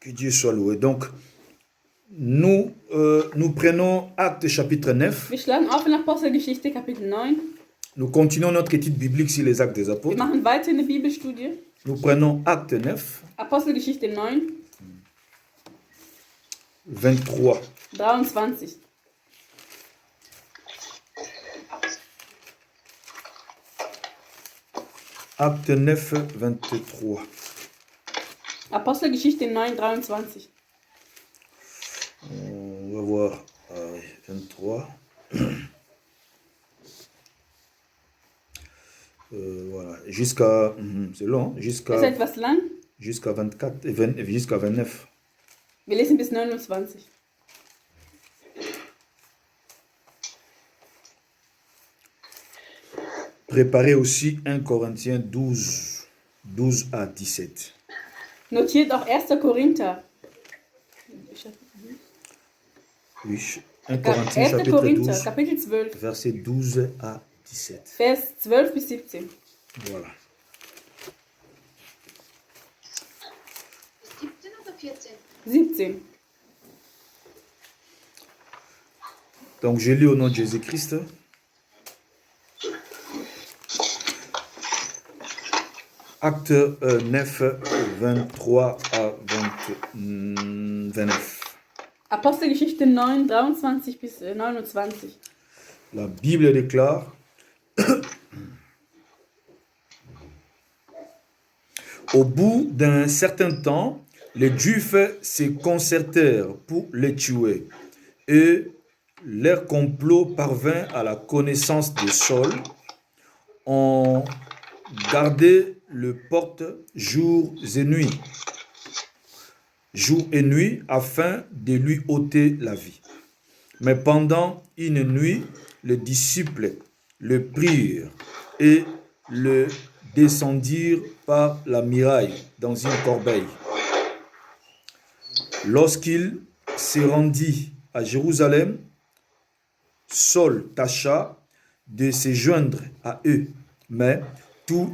Que Dieu soit loué. Donc, nous prenons Actes chapitre 9. Wir schlagen auf in Apostelgeschichte Kapitel 9. Nous continuons notre étude biblique sur les actes des Wir apôtres. machen weiter eine Bibelstudie. Nous prenons Acte 9, Apostelgeschichte 9, 23. 23. Acte 9, 23. Apostelgeschichte 9, 23. On va voir 23. Voilà, jusqu'à, c'est long, Das ist etwas lang. jusqu'à 24, jusqu'à 29. Wir lesen bis 29. Préparez aussi 1 Corinthiens 12, 12 à 17. Notiert auch 1. Korinther. Oui, 1 Corinthiens 1. chapitre Korinther, 12, Kapitel 12, verset 12 à 17. Vers 12 bis 17. Voilà. 17 oder 14? 17. Donc je lis au nom de Jésus-Christ. Acte 9, 23 à 29. Apostelgeschichte 9, 23 bis 29. La Bible déclare: Au bout d'un certain temps, les Juifs se concertèrent pour les tuer, et leur complot parvint à la connaissance de Saul. On gardait le porte jour et nuit, afin de lui ôter la vie. Mais pendant une nuit, les disciples le prirent et le descendirent par la muraille dans une corbeille. Lorsqu'il se rendit à Jérusalem, Saul tâcha de se joindre à eux, mais tous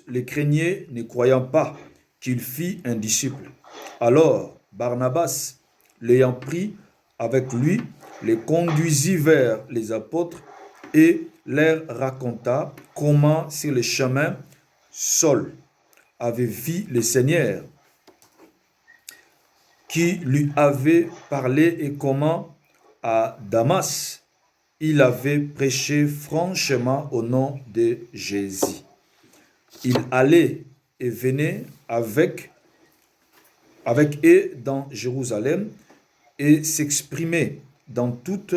les craignaient, ne croyant pas qu'il fît un disciple. Alors Barnabas, l'ayant pris avec lui, les conduisit vers les apôtres et leur raconta comment sur le chemin Saul avait vu le Seigneur qui lui avait parlé et comment à Damas il avait prêché franchement au nom de Jésus. Il allait et venait avec eux dans Jérusalem et s'exprimait dans toute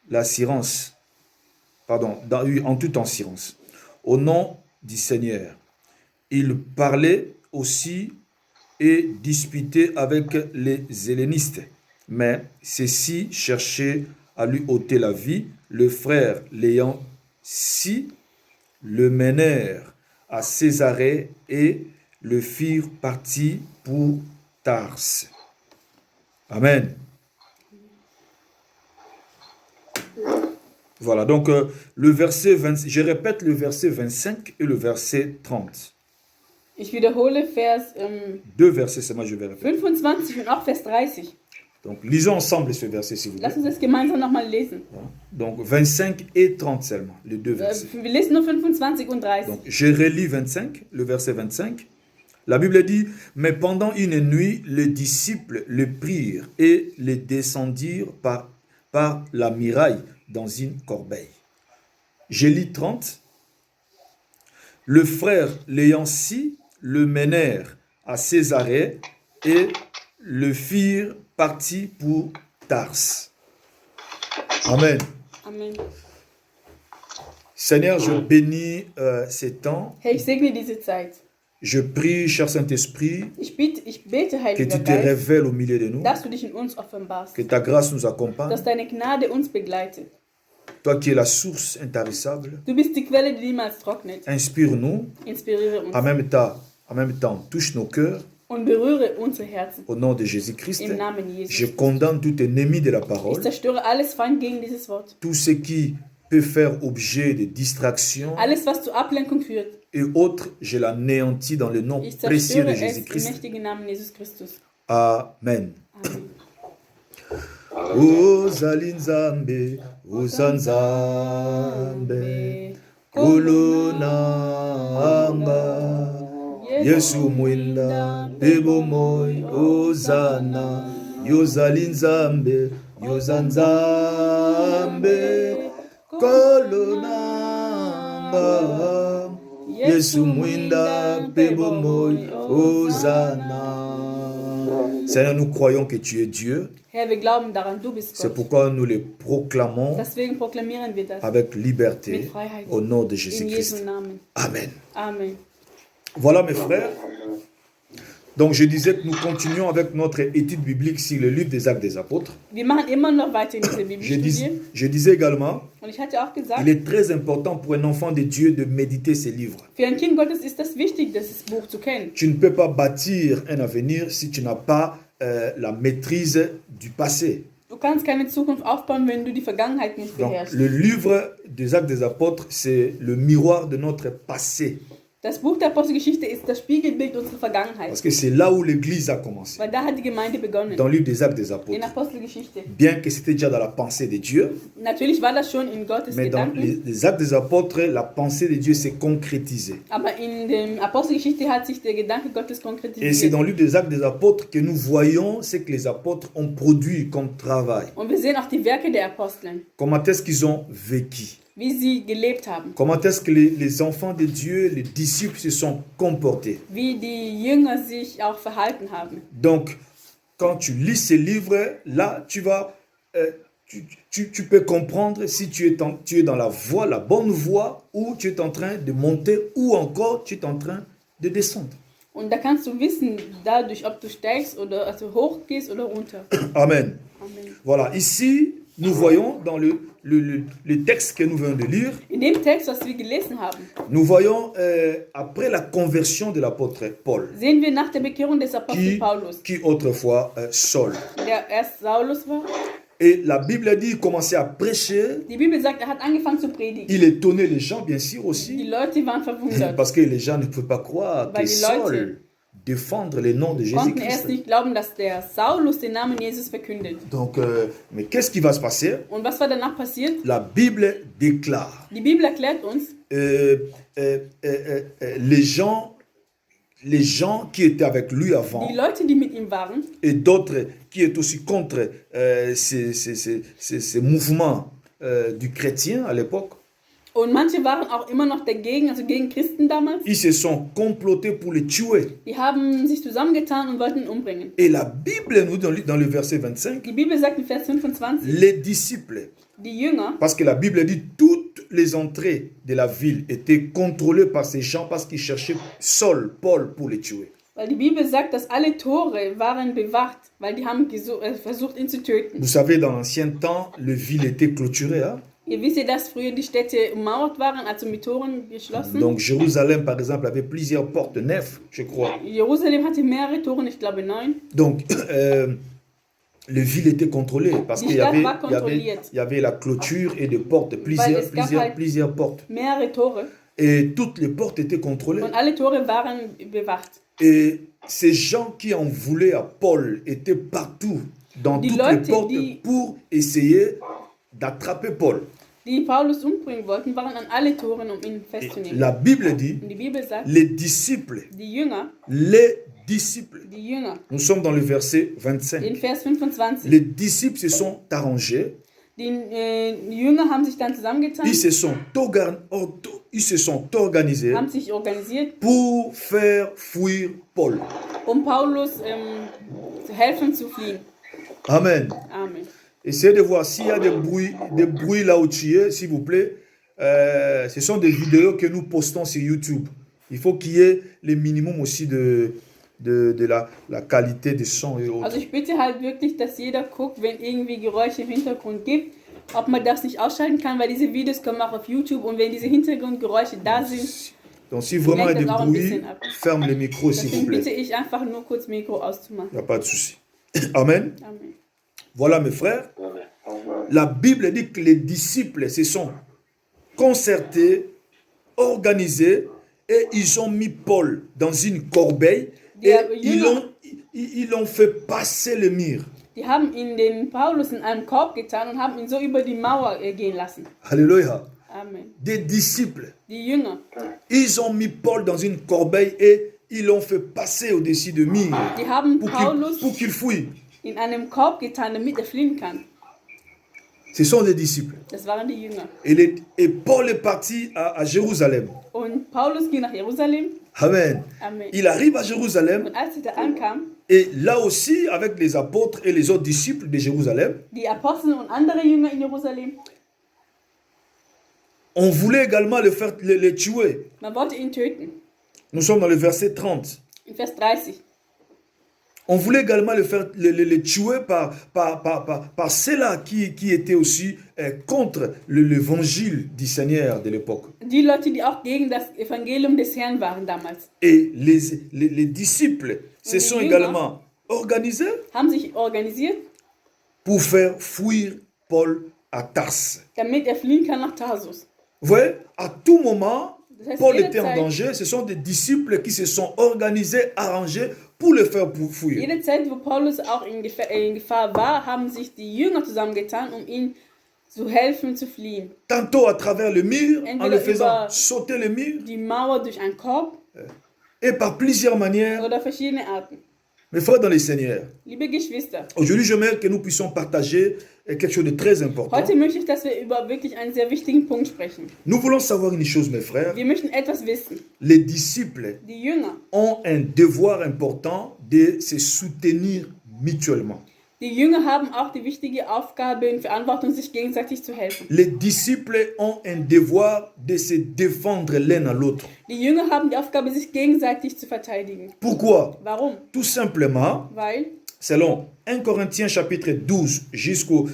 l'assurance, en toute assurance, au nom du Seigneur. Il parlait aussi et disputait avec les hellénistes, mais ceux-ci cherchaient à lui ôter la vie. Le frère l'ayant si le menèrent à Césarée et le firent partir pour Tars. Amen. Voilà, donc le verset 20, je répète le verset 25 et le verset 30. Ich wiederhole Vers Deux versets seulement, je vais répéter. 25 und auch Vers 30. Donc lisons ensemble ce verset, s'il vous plaît. Lass uns das gemeinsam nochmal lesen. Donc 25 et 30 seulement, les deux versets. Wir lesen nur 25 und 30. Donc je relis 25, le verset 25. La Bible dit: Mais pendant une nuit, les disciples le prirent et le descendirent par la muraille dans une corbeille. Je lis 30. Le frère l'ayant si le menèrent à Césarée et le firent partir pour Tars. Amen. Amen. Seigneur, je bénis ces temps. Herr, ich segne diese Zeit. Je prie, cher Saint-Esprit, Ich bete, que Heiliger tu te Geist, révèles au milieu de nous, dass du dich in uns offenbarst, que ta grâce nous accompagne. dass deine Gnade uns begleitet. Toi qui es la source intarissable, Du bist die Quelle, die niemals trocknet. inspire-nous. Inspiriere uns En même temps, touche nos cœurs. und berühre unsere Herzen. Au nom de Jésus-Christ, Im Namen je Jesus. condamne tout ennemi de la Ich parole, zerstöre alles Feind gegen dieses Wort. tout ce qui peut faire objet de distraction Alles, was zur Ablenkung führt. et autres, je l'anéantis dans le nom Ich précieux zerstöre de es im Jésus-Christ. mächtigen Namen Jesus Christus. Amen. Amen. Ozali Nzambe, Nzambe, Kulunanga, Yesu mwinda, Bebo moi, Ozana, Yozali Nzambe, Nzambe, Kulunanga, Yesu mwinda, Bebo moi, Ozana. Seigneur, nous croyons que tu es Dieu. Herr, wir glauben daran, du bist C'est Gott. pourquoi nous les proclamons Deswegen proklamieren wir das avec liberté mit Freiheit. au nom de In Jésus-Christ. Jesu Namen. Amen. Amen. Voilà mes frères. Donc je disais que nous continuons avec notre étude biblique sur le livre des Actes des Apôtres. Wir machen immer noch weiter in dieser Je disais également, Und ich hatte auch gesagt, il est très important pour un enfant de Dieu de méditer ces livres. für ein Kind Gottes ist das wichtig, dieses Buch zu kennen. Tu ne peux pas bâtir un avenir si tu n'as pas la maîtrise du passé. Du kannst keine Zukunft aufbauen, wenn du die Vergangenheit nicht Donc beherrschst. le livre des Actes des Apôtres, c'est le miroir de notre passé. Das Buch der Apostelgeschichte ist das Spiegelbild unserer Vergangenheit. Parce que c'est là où l'Église a commencé. Weil da hat die Gemeinde begonnen. Dans le livre des Actes des In Apôtres. Apostelgeschichte. Bien que c'était déjà dans la pensée de Dieu, Natürlich war das schon in Gottes mais dans Gedanken. les Actes des Apôtres, la pensée de Dieu s'est concrétisée. Aber in der Apostelgeschichte hat sich der Gedanke Gottes Et c'est konkretisiert. dans le livre des Actes des Apôtres que nous voyons ce que les apôtres ont produit comme travail. Und wir sehen auch die Werke der Aposteln, Comment est-ce qu'ils ont vécu? wie sie gelebt haben, Comment est-ce que les enfants de Dieu, les disciples se sont comportés? wie die Jünger sich auch verhalten haben. Donc, quand tu lis ces livres, là, tu vas, tu peux comprendre si tu es dans la voie, la bonne voie, ou tu es en train de monter, ou encore tu es en train de descendre. Und da kannst du wissen, dadurch, ob du steigst oder also hoch gehst oder runter. Amen. Amen. Voilà, ici, nous voyons dans le texte que nous venons de lire, In dem Text, was wir gelesen haben, nous voyons après la conversion de l'apôtre Paul, sehen wir nach der Bekehrung des Apostels Paulus, qui autrefois Saul. der erst Saulus war. Et la Bible dit qu'il commençait à prêcher, Die Bibel sagt, hat angefangen zu predigen. il étonnait les gens, bien sûr, Die aussi, Leute waren verwundert, parce que les gens ne pouvaient pas croire que Weil die Leute Saul défendre le nom de konnten erst Jésus-Christ. nicht glauben, dass der Saulus den Namen Jesus verkündet. Donc, mais qu'est-ce qui va se passer? Und was war danach passiert? La Bible déclare, Die Bibel erklärt uns, les gens qui étaient avec lui avant die Leute, die mit ihm waren, et d'autres qui étaient aussi contre ces mouvements du chrétien à l'époque, und manche waren auch immer noch dagegen, also gegen Christen damals, ils se sont complotés pour le tuer. die haben sich zusammengetan und wollten ihn umbringen. Et la Bible nous dit dans le verset 25, Die Bibel sagt in Vers 25, les disciples, die Jünger, parce que la Bible dit toutes les entrées de la ville étaient contrôlées par ces gens parce qu'ils cherchaient Saul, Paul pour les tuer. weil die Bibel sagt, dass alle Tore waren bewacht, weil die haben versucht, ihn zu töten. Vous savez, dans l'ancien temps, les villes étaient clôturées. Hein? Ihr wisst ja, dass früher die Städte ummauert waren, also mit Toren geschlossen. Donc Jérusalem, par exemple, avait plusieurs portes nefs, je crois. Jerusalem hatte mehrere Toren, ich glaube 9. Donc, les villes étaient contrôlées parce qu'il y avait la clôture et des portes, plusieurs portes. Mehrere Tore. Et toutes les portes étaient contrôlées. Und alle Tore waren bewacht. Et ces gens qui en voulaient à Paul étaient partout, dans toutes les portes, pour essayer d'attraper Paul. Die Paulus umbringen wollten, waren an alle Toren, um ihn festzunehmen. La Bible dit, Und die Bibel sagt, les disciples, die Jünger, die Jünger, nous sommes dans le verset 25. in Vers 25, Les disciples se sont arrangés, die Jünger haben sich dann zusammengetan, ils se sont organisés haben sich organisiert, pour faire fuir Paul. Paulus zu helfen zu fliehen. Amen. Amen. Essayez de voir s'il y a des bruits là où tu es, s'il vous plaît. Ce sont des vidéos que nous postons sur YouTube. Il faut qu'il y ait le minimum aussi de la qualité des sons et autres. Also ich bitte halt wirklich, dass jeder guckt, wenn irgendwie Geräusche im Hintergrund gibt, ob man das nicht ausschalten kann, weil diese Videos kommen auch auf YouTube und wenn diese Hintergrundgeräusche da sind, donc si vraiment il y a des bruits, ferme le micro s'il vous plaît. bitte ich einfach nur kurz Mikro auszumachen. Il n'y a pas de souci. Amen. Amen. Voilà mes frères. La Bible dit que les disciples se sont concertés, organisés et ils ont mis Paul dans une corbeille et ils l'ont fait passer le mur. Die haben ihn den Paulus in einen Korb getan und haben ihn so über die Mauer gehen lassen. Alléluia. Amen. Des disciples. Die Jünger, Ils ont mis Paul dans une corbeille et ils l'ont fait passer au-dessus du mur die haben pour Paulus qu'il fouille. in einem Korb getan, damit er fliehen kann. Ce sont des disciples. Das waren die Jünger. Et Paul est parti à Jérusalem. Und Paulus ging nach Jerusalem. Amen. Amen. Il arrive à Jérusalem Und als er da ankam, et là aussi avec les apôtres et les autres disciples de Jérusalem, die Apostel und andere Jünger in Jerusalem, on voulait également le tuer. man wollte ihn töten. Nous sommes dans le verset 30. In Vers 30. On voulait également le tuer par ceux-là qui étaient aussi contre l'évangile du Seigneur de l'époque. Die Leute, die auch gegen das Evangelium des Herrn waren damals, Et les disciples se les sont Jünger également organisés haben sich organisiert, pour faire fuir Paul à Tarse. damit er fliehen kann nach Tarsus. Vous voyez, à tout moment, Das heißt, Paul jede était en Zeit, danger. Ce sont des disciples qui se sont organisés, arrangés pour le faire fuir. jede Zeit, wo Paulus auch in Gefahr war, haben sich die Jünger zusammengetan, um ihm zu helfen, zu fliehen. Tantôt à travers le mur, en Entweder le faisant über sauter le mur, die Mauer durch einen Korb et par plusieurs manières. oder verschiedene Arten. Mes frères dans le Seigneur, Liebe Geschwister, aujourd'hui j'aimerais que nous puissions partager quelque chose de très important. heute möchte ich, dass wir über wirklich einen sehr wichtigen Punkt sprechen. Nous voulons savoir une chose, mes frères. Wir möchten etwas wissen. Les disciples Die Jünger, ont un devoir important de se soutenir mutuellement. die Jünger haben auch die wichtige Aufgabe und Verantwortung, sich gegenseitig zu helfen. Les disciples ont un devoir de se défendre l'un à l'autre. Die Jünger haben die Aufgabe, sich gegenseitig zu verteidigen. Pourquoi? Warum? Tout simplement, Weil, selon 1 Corinthiens chapitre 12 jusqu'au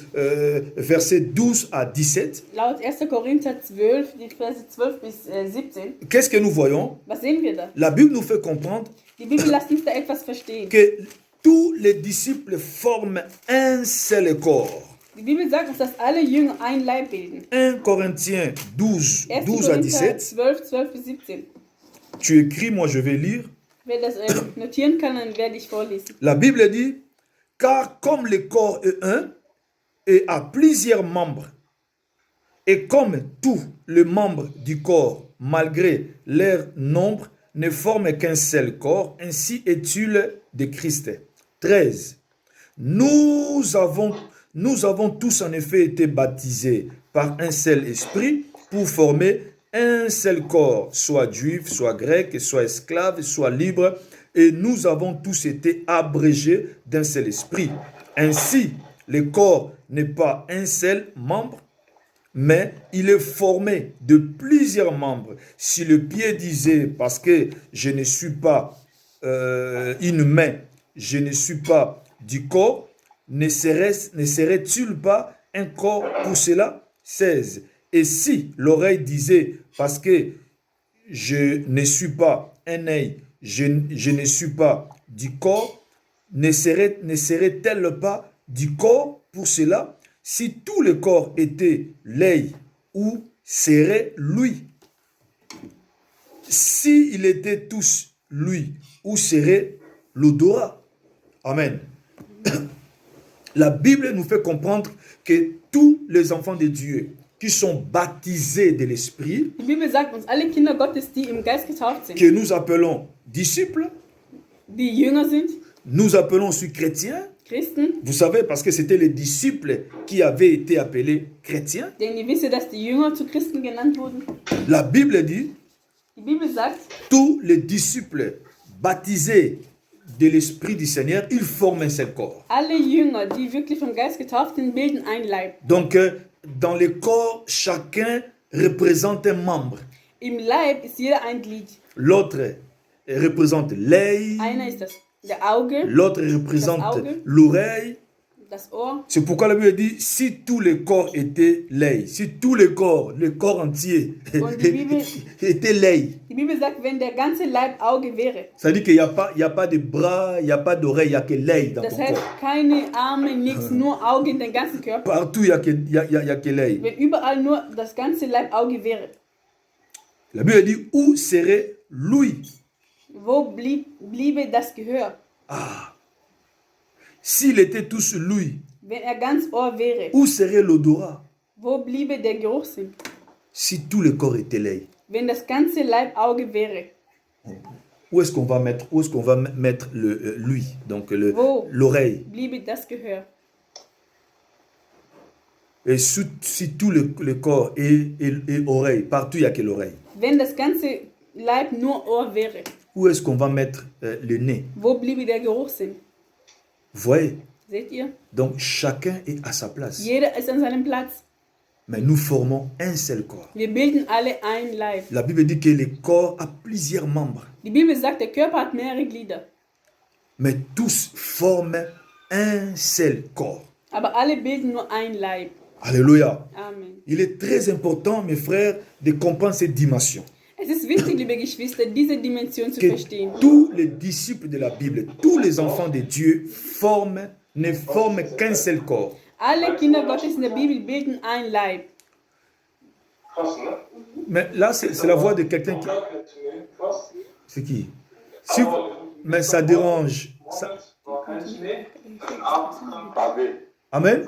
verset 12 à 17, laut 1. Korinther 12, die Verse 12 bis 17, qu'est-ce que nous voyons? was sehen wir da? La Bible nous fait comprendre Die Bibel lässt uns da etwas verstehen. que tous les disciples forment un seul corps. Die Bibel sagt uns, dass alle Jünger ein Leib bilden. 1 Corinthiens 12, 1. 12 à Korinther 17. 12, 12 bis 17. Tu écris, moi je vais lire. Wer das notieren kann, dann werde ich vorlesen. La Bible dit, car comme le corps est un et a plusieurs membres, et comme tous les membres du corps, malgré leur nombre, ne forment qu'un seul corps, ainsi est-il de Christ. 13. Nous avons tous en effet été baptisés par un seul esprit pour former un seul corps, soit juif, soit grec, soit esclave, soit libre, et nous avons tous été abrégés d'un seul esprit. Ainsi, le corps n'est pas un seul membre, mais il est formé de plusieurs membres. Si le pied disait, parce que je ne suis pas une main, je ne suis pas du corps, ne serait-il pas un corps pour cela? 16. Et si l'oreille disait, parce que je ne suis pas un œil, je ne suis pas du corps, ne serait-elle pas du corps pour cela? Si tout le corps était l'œil, où serait lui? S'il était tous lui, où serait l'odorat? Amen. La Bible nous fait comprendre que tous les enfants de Dieu qui sont baptisés de l'Esprit, Die Bibel sagt uns, alle Kinder Gottes, die im Geist getauft sind, que nous appelons disciples, die Jünger sind, nous appelons aussi chrétiens. Christen, Vous savez, parce que c'était les disciples qui avaient été appelés chrétiens. denn ihr wisst, dass die Jünger zu Christen genannt wurden. La Bible dit, Die Bibel sagt, tous les disciples baptisés de l'Esprit du Seigneur, ils forment un seul corps. alle Jünger, die wirklich vom Geist getauft sind, bilden ein Leib. Donc, dans le corps, chacun représente un membre. Im Leib ist jeder ein Glied. L'autre représente l'œil, Einer ist der Auge, l'autre représente Das Auge. l'oreille. das Ohr. C'est pourquoi la Bible dit, si tout le corps était l'œil, si tout le corps entier Und die Bibel, était l'œil, die Bibel sagt, wenn der ganze Leib Auge wäre, ça veut dire qu'il n'y a pas de bras, il n'y a pas d'oreille, il n'y a que l'œil dans das ton heißt corps. keine Arme, nichts, nur Auge in den ganzen Körper. Partout, il n'y a que l'œil. Wenn überall nur das ganze Leib Auge wäre, La Bible dit, où serait l'ouïe? wo bliebe das Gehör? Ah, S'il était tous lui, Wenn ganz Ohr wäre, où serait l'odorat? wo bliebe der Geruchssinn? Si tout le corps était l'œil, Wenn das ganze Leib Auge wäre, où est-ce qu'on va mettre lui, donc wo l'oreille? bliebe das Gehör? Et si tout le corps est oreille, partout il n'y a que l'oreille. Wenn das ganze Leib nur Ohr wäre, Où est-ce qu'on va mettre le nez? wo bliebe der Geruchssinn? Vous voyez? Seht ihr? Donc chacun est à sa place. Jeder ist an seinem Platz. Mais nous formons un seul corps. Wir bilden alle ein Leib. La Bible dit que le corps a plusieurs membres, Die Bibel sagt, der Körper hat mehrere Glieder. mais tous forment un seul corps. Aber alle bilden nur ein Leib. Alléluia. Amen. Il est très important, mes frères, de comprendre cette dimension. Es ist wichtig, liebe Geschwister, diese Dimension zu Que verstehen. tous les disciples de la Bible, tous les enfants de Dieu ne forment qu'un seul corps. Alle Kinder Gottes in der Bibel bilden ein Leib. Mais là, c'est la voix de quelqu'un qui... C'est qui? Mais ça dérange. Amen.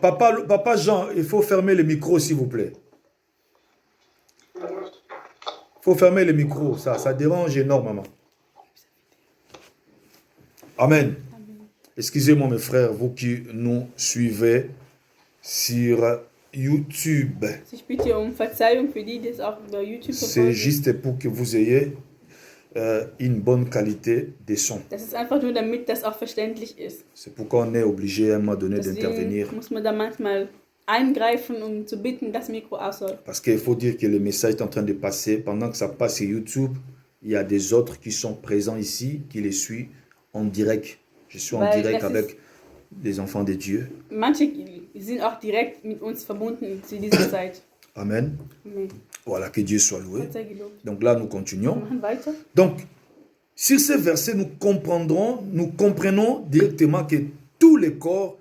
Papa Jean, il faut fermer le micro, s'il vous plaît. Il faut fermer le micro, ça dérange énormément. Amen. Excusez-moi mes frères, vous qui nous suivez sur YouTube. Ich bitte um Verzeihung für die, die es auch über YouTube C'est verfolgen. juste pour que vous ayez une bonne qualité de son. Das ist einfach nur, damit das auch verständlich ist. C'est pourquoi on est obligé à un moment donné d'intervenir. Deswegen muss man da manchmal eingreifen, um zu bitten, das Mikro aus soll. Parce qu'il faut dire que le message est en train de passer. Pendant que ça passe sur YouTube, il y a des autres qui sont présents ici, qui les suivent en direct. Je suis en Weil direct das avec les enfants de Dieu. Manche sind auch direkt mit uns verbunden zu dieser Zeit. Amen. Amen. Voilà, que Dieu soit loué. Gott sei gelobt. Donc là, nous Wir continuons. machen weiter. Donc, sur ces versets, nous comprenons directement que tous les corps,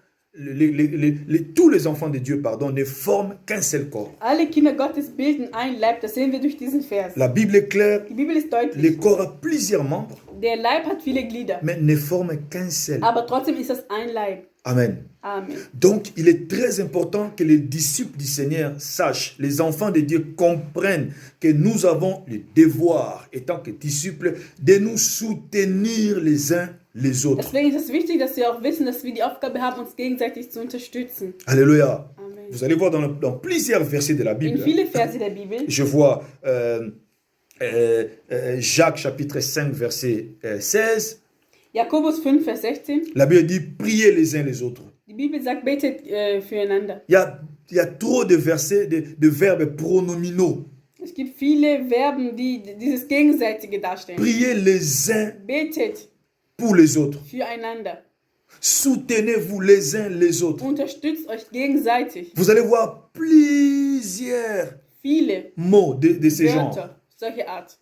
tous les enfants de Dieu, ne forment qu'un seul corps. Alle Kinder Gottes bilden ein Leib, das sehen wir durch diesen Vers. La Bible est claire, Die Bibel ist le deutlich. corps a plusieurs membres, Der Leib hat viele Glieder, mais ne forme qu'un seul. aber trotzdem ist das ein Leib. Amen. Amen. Donc, il est très important que les disciples du Seigneur sachent, les enfants de Dieu comprennent que nous avons le devoir, étant que disciples, de nous soutenir les uns les autres. Deswegen ist es wichtig, dass wir auch wissen, dass wir die Aufgabe haben, uns gegenseitig zu unterstützen. Alléluia. Amen. Vous allez voir dans plusieurs versets de la In Bible. viele Verse der Bibel, Je vois Jacques chapitre 5 verset 16. Jakobus 5, Vers 16, La Bible dit priez les uns les autres. die Bibel sagt, betet füreinander. Il y a trop de versets, de verbes pronominaux. Es gibt viele Verben, die dieses Gegenseitige darstellen. Priez les uns Betet pour les autres. füreinander. Soutenez-vous les uns les autres. Unterstützt euch gegenseitig. Vous allez voir plusieurs Viele mots de ces genres. Wörter, solche Art.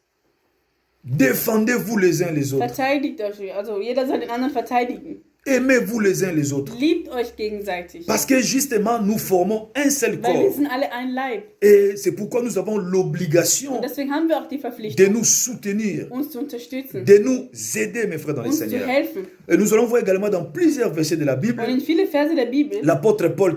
Défendez-vous les uns les autres. Verteidigt euch, also jeder soll den anderen verteidigen. Aimez-vous les uns les autres. Liebt euch gegenseitig. Parce que justement, nous formons un seul Weil wir corps. sind alle ein Leib. Et c'est pourquoi nous avons l'obligation Und deswegen haben wir auch die de Verpflichtung, nous soutenir, uns zu unterstützen, de nous aider, mes frères dans le uns zu Seigneur. helfen. Et nous allons voir également dans plusieurs versets de la Bible, Und in viele Verse der Bibel l'apôtre Paul,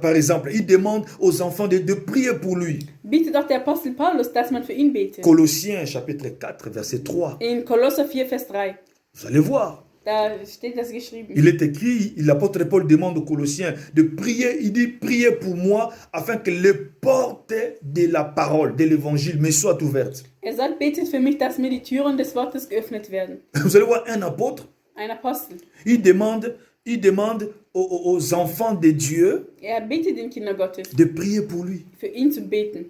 par exemple, il demande aux enfants de prier pour lui. bietet auch der Apostel Paulus, dass man für ihn betet. Colossiens chapitre 4, verset 3. In Kolosser 4, Vers 3, Vous allez voir. da steht das geschrieben. Il est écrit, l'apôtre Paul demande aux Colossiens de prier. Il dit, priez pour moi afin que les portes de la parole, de l'évangile me soient ouvertes. Er sagt, betet für mich, dass mir die Türen des Wortes geöffnet werden. Vous allez voir un apôtre, Ein Apostel. il demande aux enfants de Dieu Er betet den Kindern Gottes, de prier pour lui für ihn zu beten,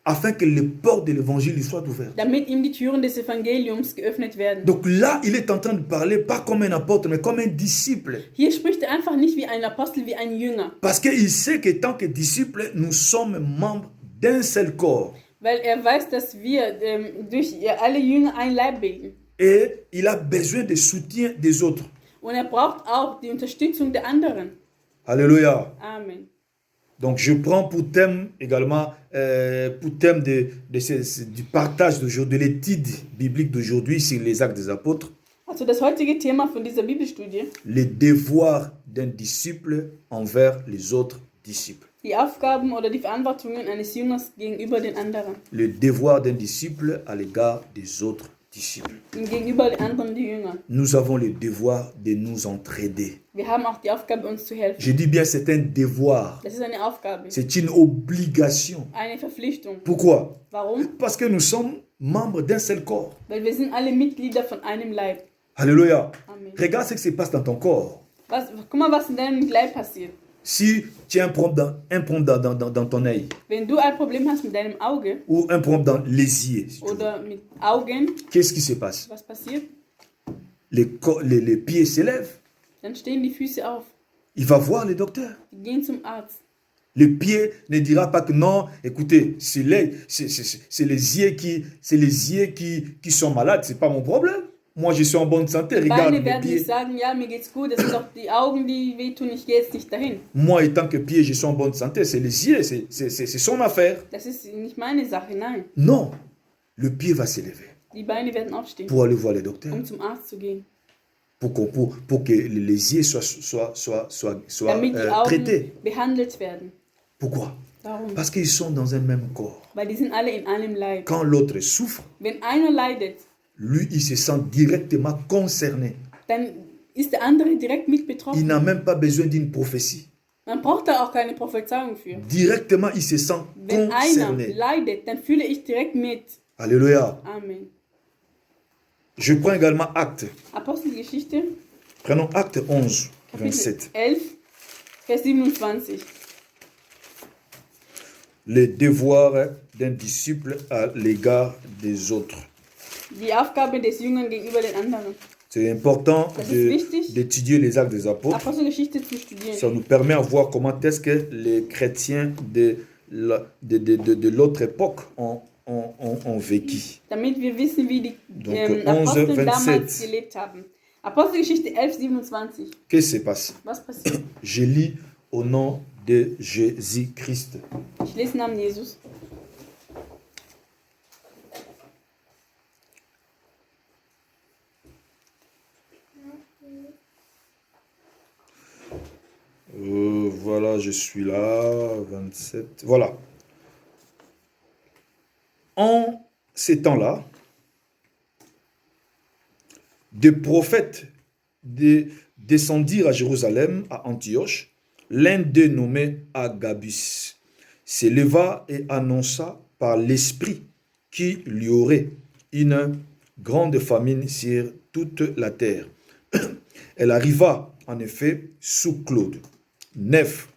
afin que les portes de l'évangile lui soient ouvertes. damit ihm die Türen des Evangeliums geöffnet werden. Donc là, il est en train de parler pas comme un apôtre, mais comme un disciple. Hier spricht er einfach nicht wie ein Apostel, wie ein Jünger, Parce qu'il sait que tant que disciples, nous sommes membres d'un seul corps. weil er weiß, dass wir durch alle Jünger ein Leib bilden. Et il a besoin de soutien des autres. Und er braucht auch die Unterstützung der anderen. Alléluia. Amen. Donc je prends pour thème également, pour thème du partage d'aujourd'hui, de l'étude biblique d'aujourd'hui sur les actes des apôtres. Als Also das heutige Thema von dieser Bibelstudie, les devoirs d'un disciple envers les autres disciples. die Aufgaben oder die Verantwortungen eines Jüngers gegenüber den anderen Le devoir d'un disciple à l'égard des autres disciples. und gegenüber den anderen die Jünger. Nous avons le devoir de nous entraider. Wir haben auch die Aufgabe, uns zu helfen. Je dis bien, c'est un devoir. Das ist eine Aufgabe, C'est une obligation. eine Verpflichtung. Pourquoi? Warum? Parce que nous sommes membres d'un seul corps. Weil wir sind alle Mitglieder von einem Leib. Alléluia. Amen. Regarde ce qui se passe dans ton corps. Guck mal, was in deinem Leib passiert. Si tu as un problème dans ton œil, Wenn du ein Problem hast mit deinem Auge ou un problème dans l'hésier, si tu veux, oder mit Augen, qu'est-ce qui se passe? was passiert? Les pieds s'élèvent. Dann stehen die Füße auf. Il va voir le docteur. Die gehen zum Arzt. Le pied ne dira pas que non, écoutez, c'est les yeux qui sont malades, c'est pas mon problème. Moi, je suis en bonne santé, Die regarde Beine mes werden nicht pieds. sagen, ja, mir geht's gut, es sind doch die Augen, die wehtun, ich gehe jetzt nicht dahin. Moi, étant que pied, je suis en bonne santé, c'est les yeux, c'est son affaire. Das ist nicht meine Sache, nein. Non, le pied va s'élever Die Beine werden aufstehen, pour aller voir le docteur, um zum Arzt zu gehen. pour que les yeux soient Damit die Augen traités. behandelt werden. Pourquoi? Warum? Parce qu'ils sont dans un même corps. Weil die sind alle in einem Leib. Quand l'autre souffre, Wenn einer leidet, lui, il se sent directement concerné. dann ist der andere direkt mit Il betroffen. n'a même pas besoin d'une prophétie. Man braucht da auch keine Prophezeiung für. Directement, il se sent Wenn einer concerné. leidet, dann fühle ich direkt mit. Alléluia. Amen. Je prends également Acte. Apostelgeschichte, Prenons Acte 11, Kapitel 27. 11, Vers 27. Les devoirs d'un disciple à l'égard des autres. Die Aufgabe des Jüngern gegenüber den anderen. C'est important Das ist wichtig. d'étudier les actes des apôtres. Apostelgeschichte zu studieren. Ça nous permet de voir comment est-ce que les chrétiens de l'autre époque ont vécu. Damit wir wissen, wie die Donc, Apostel 11, 27. damals gelebt haben. Apostelgeschichte 11, 27. Qu'est-ce qui se passe? Was passiert? Je lis au nom de Jésus-Christ. Ich lese Namen Jesus. Voilà, je suis là, 27. Voilà. En ces temps-là, des prophètes descendirent à Jérusalem, à Antioche. L'un d'eux, nommé Agabus, s'éleva et annonça par l'Esprit qu'il y aurait une grande famine sur toute la terre. Elle arriva en effet sous Claude. 9.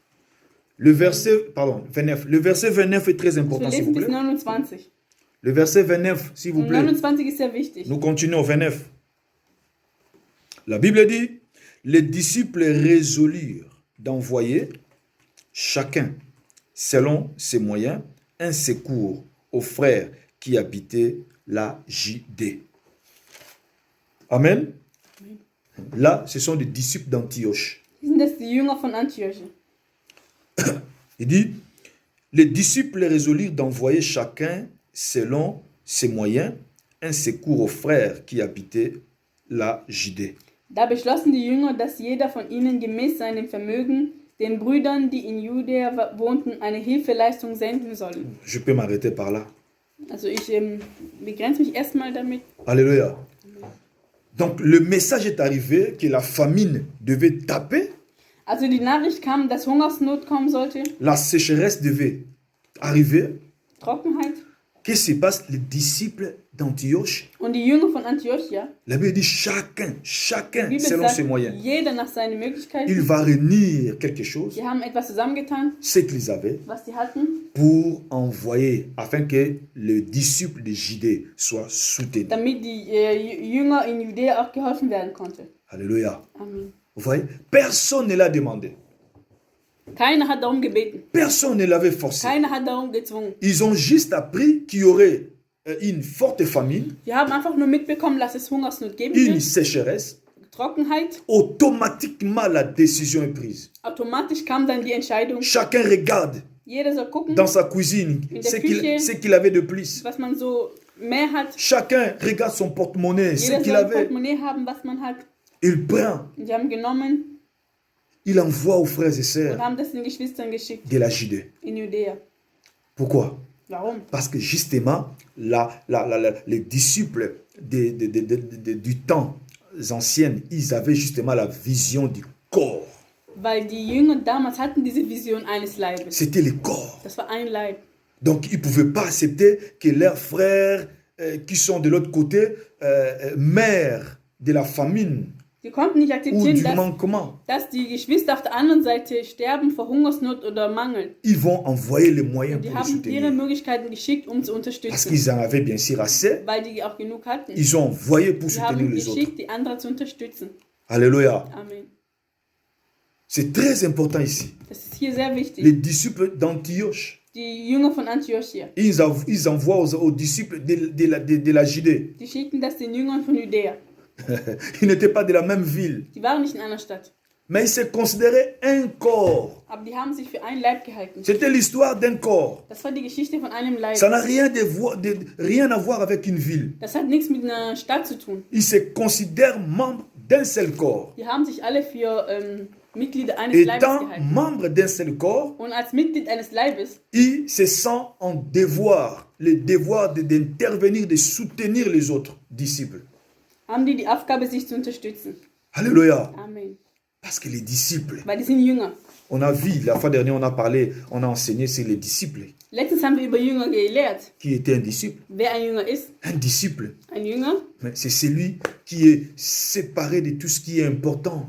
Le verset 29. Le verset 29 est très Wir important, s'il lesen vous bis plaît. 29. Le verset 29, s'il vous Und plaît. 29 ist sehr wichtig. Nous continuons au 29. La Bible dit, les disciples résolurent d'envoyer chacun, selon ses moyens, un secours aux frères qui habitaient la Judée. Amen. Là, ce sont des disciples d'Antioche. Sind das die Jünger von Antioche? Il dit, les disciples résolurent d'envoyer chacun, selon ses moyens, un secours aux frères qui habitaient la Judée. Da beschlossen die Jünger, dass jeder von ihnen gemäß seinem Vermögen den Brüdern, die in Judäa wohnten, eine Hilfeleistung senden sollen. Je peux m'arrêter par là. Also ich begrenze mich erstmal damit. Alléluia. Donc le message est arrivé que la famine devait taper, Also die Nachricht kam, dass Hungersnot kommen sollte, la sécheresse devait arriver. Trockenheit. Qu'est-ce qui se passe? Les disciples d'Antioche, Und die Jünger von Antiochia, la Bible dit chacun, die Bibel selon ses sagt, moyens, jeder nach seinen il Möglichkeiten. va réunir quelque chose, Die haben etwas zusammengetan, ce qu'ils avaient, was sie hatten, pour envoyer, afin que le disciple de Judée soit soutenu. damit die Jünger in Judäa auch geholfen werden konnte. Alléluia. Amen. Vous voyez? Personne ne l'a demandé. Keiner hat darum gebeten. Personne ne l'avait forcé. Keiner hat darum gezwungen. Ils ont juste appris qu'il y aurait une forte famine, Wir haben einfach nur mitbekommen, dass es Hungersnot geben une wird, sécheresse. Trockenheit. Automatiquement, la décision est prise. Automatisch kam dann die Entscheidung. Chacun regarde Jeder soll gucken, dans sa cuisine In der ce Küche. qu'il avait de plus. was man so mehr hat. Chacun regarde son porte-monnaie, ce Jeder qu'il soll ein avait. Portemonnaie haben, was man hat. Il prend, Und die haben genommen il envoie aux frères et und sœurs haben das den Geschwistern geschickt de la Judée. in Judäa. Pourquoi? Warum? Parce que justement, les disciples du temps ancien, ils avaient justement la vision du corps. Weil die Jünger damals hatten diese Vision eines Leibes. C'était le corps. Das war ein Leib. Donc, ils ne pouvaient pas accepter que leurs frères qui sont de l'autre côté meurent de la famine Sie konnten nicht ou akzeptieren, du dass, manquement. dass die Geschwister auf der anderen Seite sterben vor Hungersnot oder Mangel. Ils vont envoyer les moyens Die pour les haben ihre soutenir. Möglichkeiten geschickt, zu Parce unterstützen. qu'ils en avaient bien sûr assez. Weil die auch genug hatten. Ils ont envoyé pour Sie soutenir haben les autres. geschickt, die anderen zu unterstützen. Alléluia. Amen. C'est très important ici. Das ist hier sehr Les wichtig. disciples d'Antioche, Die Jünger von Antiochia, ils envoient aux disciples de la Judée. die schickten das den Jüngern von Judäa. Ils n'étaient pas de la même ville, Die waren nicht in einer Stadt. mais ils se considéraient un corps. Aber die haben sich für ein Leib gehalten. C'était l'histoire d'un corps. Das war die Geschichte von einem Leib. Ça n'a rien à voir avec une ville. Das hat nichts mit einer Stadt zu tun. Ils se considèrent membres d'un seul corps. Die haben sich alle für Mitglieder eines Leibes Étant gehalten. membres d'un seul corps, Und als Mitglied eines Leibes ils se sentent en devoir, le devoir d'intervenir, de soutenir les autres disciples. haben die Aufgabe, sich zu unterstützen. Alléluia. Amen. Parce que les disciples, Weil die sind Jünger. on a vu, la fois dernière, on a parlé, on a enseigné sur les disciples. Letztens haben wir über Jünger gelehrt. Qui était un disciple? Wer ein Jünger ist? Un disciple. Ein Jünger Mais c'est celui qui est séparé de tout ce qui est important.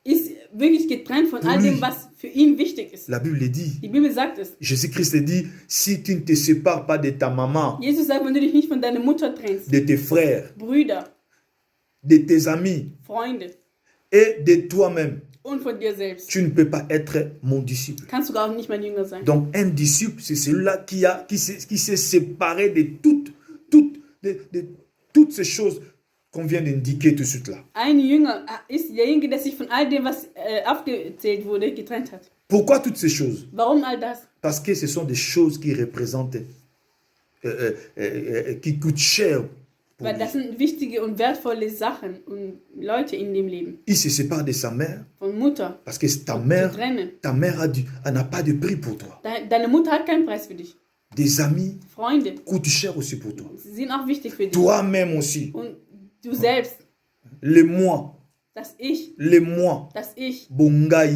ist wirklich getrennt von all dem, was für ihn wichtig ist. La Bible dit. Die Bibel sagt es. Jésus-Christ dit, si tu ne te sépares pas de ta maman, Jesus sagt, wenn du dich nicht von deiner Mutter trennst, de tes frères, Brüder, de tes amis Freunde et de toi-même, und von dir selbst, tu ne peux pas être mon disciple. kannst du gar nicht mein Jünger sein. Donc un disciple, c'est celui-là qui s'est séparé de toutes ces choses qu'on vient d'indiquer tout de suite là. Ein Jünger ist derjenige, der sich von all dem, was aufgezählt wurde, getrennt hat. Pourquoi toutes ces choses? Warum all das? Parce que ce sont des choses qui représentent, qui coûtent cher. Pour Weil lui. das sind wichtige und wertvolle Sachen und Leute in dem Leben. Il se sépare de sa mère Von Mutter. parce que ta Zu mère trennen. elle n'a pas de prix pour toi. Deine Mutter hat keinen Preis für dich. Des amis Freunde, coûtent cher aussi pour toi. sie sind auch wichtig für dich. Toi-même aussi. Und du selbst, Les moi, das Ich, das Bongai,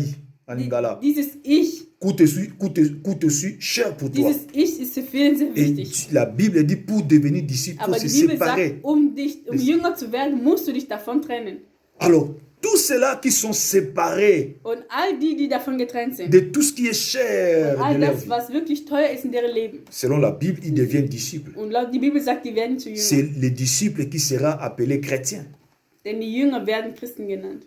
en lingala, dieses Ich, coûte aussi cher pour toi. dieses Ich ist für viele sehr Et wichtig. la Bible dit pour devenir disciple, il faut Aber se die Bibel séparer. sagt, um Jünger zu werden, musst du dich davon trennen. Alors, tous ceux-là qui sont séparés Und all die davon getrennt sind, de tout ce qui est cher all de leur das, vie, was wirklich teuer ist in deren Leben. selon la Bible, ils deviennent disciples. Und laut die Bibel sagt, die werden zu C'est Jüngern. les disciples qui sera appelé chrétien. Denn die Jünger werden Christen genannt.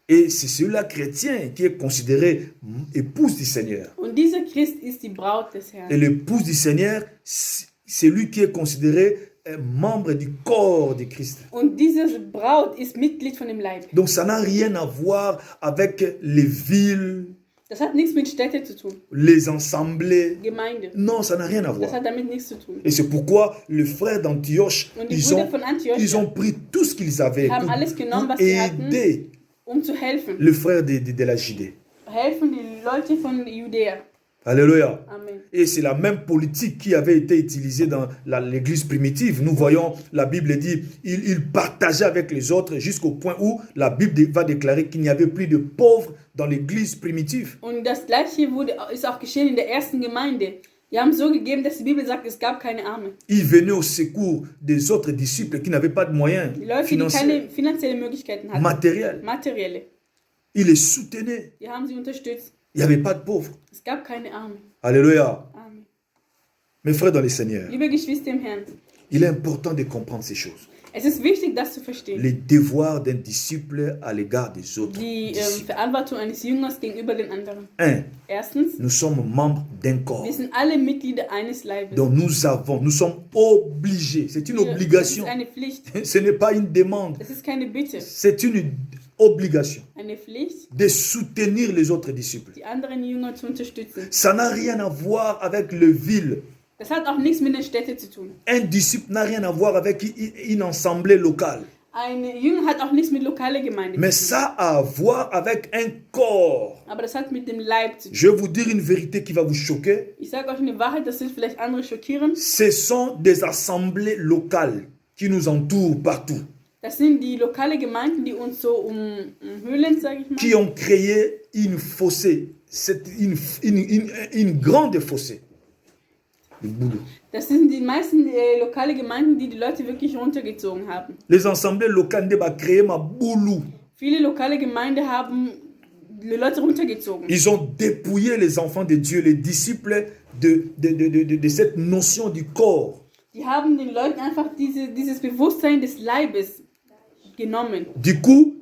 Et c'est celui-là chrétien qui est considéré épouse du Seigneur. Und dieser Christ ist die Braut des Et Herrn. l'épouse du Seigneur, c'est lui qui est considéré membre du corps de Christ. Und diese Braut ist Mitglied von dem Leib. Donc ça n'a rien à voir avec les villes, Das hat nichts mit Städte zu tun. les assemblées. Gemeinde. Non, ça n'a rien à Das voir. hat damit nichts zu tun. Et c'est pourquoi les frères d'Antioche, Und die Brüder von Antiochia ils ont pris tout ce qu'ils avaient haben pour alles genommen, was sie hatten, aider zu helfen. les frères de la Judée. Helfen die Leute von Judäa. Alléluia. Amen. Et c'est la même politique qui avait été utilisée dans l'église primitive. Nous voyons, la Bible dit, ils partageaient avec les autres jusqu'au point où la Bible va déclarer qu'il n'y avait plus de pauvres dans l'église primitive. Und das gleiche ist auch geschehen in der ersten Gemeinde. Die haben so gegeben, dass die Bibel sagt, es gab keine Arme. Ils venaient au secours des autres disciples qui n'avaient pas de moyens Die Leute, die financiers, keine finanziellen Möglichkeiten hatten, matériels. materielle, Ils les soutenaient. die haben sie unterstützt. Il n'y avait pas de pauvres. Es gab keine Arme. Alléluia. Amen. Mes frères dans le Seigneur, Liebe Geschwister im Herrn, il est important de comprendre ces choses. es ist wichtig, das zu verstehen. Les devoirs d'un disciple à l'égard des autres. Die disciples. Verantwortung eines Jüngers gegenüber den anderen. Un, Erstens, nous sommes membres d'un corps. wir sind alle Mitglieder eines Leibes. Donc nous sommes obligés. C'est une Das ist obligation. eine Pflicht. Ce n'est pas une demande. Das ist keine Bitte. C'est une obligation Eine Pflicht, de soutenir les autres disciples. die anderen Jünger zu unterstützen. Ça n'a rien à voir avec les villes. Das hat auch nichts mit den Städten zu tun. Un disciple n'a rien à voir avec une assemblée locale. Ein Jünger hat auch nichts mit lokaler Gemeinde Mais zu tun. ça a à voir avec un corps. Aber das hat mit dem Leib zu tun. Je vais vous dire une vérité qui va vous choquer. Ich sage euch eine Wahrheit, das wird vielleicht andere schockieren. Ce sont des assemblées locales qui nous entourent partout, Das sind die lokale Gemeinden, die uns so umhüllen, sage ich mal. qui ont créé une fossée, une grande fossée. Le boulot. Das sind die meisten lokale Gemeinden, die die Leute wirklich runtergezogen haben. Les assemblées locales ont créé ma boulot. Viele lokale Gemeinden haben die Leute runtergezogen. Ils ont dépouillé les enfants de Dieu, les disciples de cette notion du corps. Die haben den Leuten einfach dieses Bewusstsein des Leibes genommen. Du coup,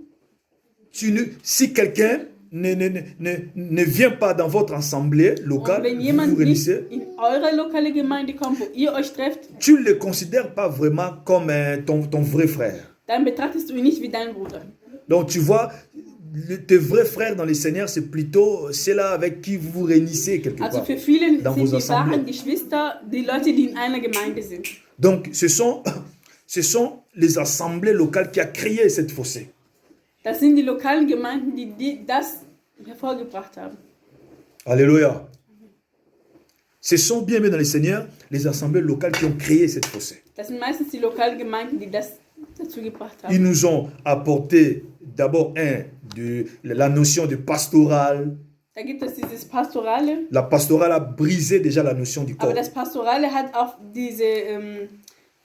si quelqu'un ne vient pas dans votre assemblée Und locale, wenn vous jemand vous nicht réunissez, in eure lokale Gemeinde kommt, wo ihr euch trefft, tu ne le considères pas vraiment comme ton vrai frère. dann betrachtest du ihn nicht wie deinen Bruder. Donc tu vois, tes vrais frères dans le Seigneur, c'est plutôt ceux-là avec qui vous vous réunissez quelque Also part. für viele Dans sind vos die assemblées. wahren Geschwister die Leute, die in einer Gemeinde sind. Donc ce sont les assemblées locales qui ont créé cette fossée. Das sind die lokalen Gemeinden, die das hervorgebracht haben. Alléluia. Ce sont bien dans le Seigneur les assemblées locales qui ont créé cette fossée. Das sind meistens die lokalen Gemeinden, die das dazu gebracht Ils haben. nous ont apporté d'abord la notion de pastoral. Da gibt es dieses Pastorale, La pastorale a brisé déjà la notion du aber corps. das Pastorale hat auch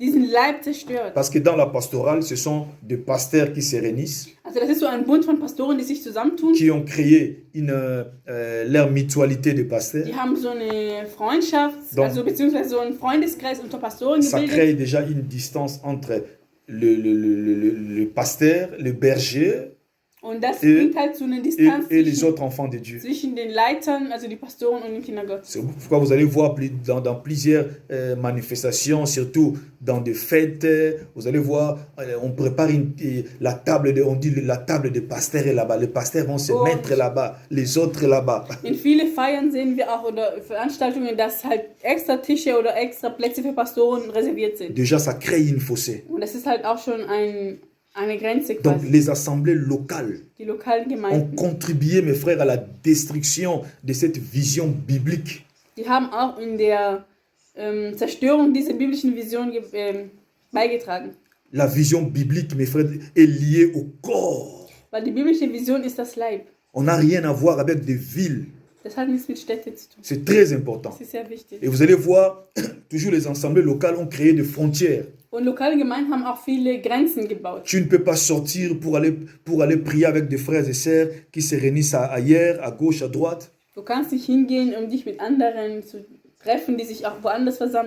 diesen Leib zerstört. Parce que dans la pastorale, ce sont des pasteurs qui se réunissent, Also das ist so ein Bund von Pastoren, die sich zusammentun. qui ont créé leur mutualité de pasteurs. Die haben so eine Freundschaft, Donc- also beziehungsweise so einen Freundeskreis unter Pastoren Ça gebildet. crée déjà une distance entre le pasteur, le berger Und das Et- bringt halt zu einer Distanz et les zwischen, autres enfants de Dieu. zwischen den Leitern, also die Pastoren und den Kindergott. C'est pourquoi vous allez voir dans plusieurs manifestations, surtout dans des fêtes, vous allez voir, on prépare la table la table des pasteurs est là-bas. Les pasteurs vont se Oh. mettre là-bas, les autres là-bas. In viele Feiern sehen wir auch oder Veranstaltungen, dass halt extra Tische oder extra Plätze für Pastoren reserviert sind. Déjà, ça crée une fossée. Und das ist halt auch schon eine Grenze Donc, quasi. les assemblées locales Die lokalen ont Gemeinden, contribué, mes frères, à la destruction de cette vision biblique. die haben auch in der Zerstörung dieser biblischen Vision beigetragen. La vision biblique, mes frères, est liée au corps. Weil die biblische Vision ist das Leib. On n'a rien à voir avec des villes. Das hat nichts mit Städten zu tun. C'est très important. Das ist sehr wichtig. Et vous allez voir, toujours les assemblées locales ont créé des frontières. Und lokale Gemeinden haben auch viele Grenzen gebaut. Tu ne peux pas sortir pour aller prier avec des frères et sœurs qui se réunissent ailleurs, à gauche, à droite. Du kannst nicht hingehen, um dich mit anderen zu treffen, die sich auch woanders versammeln.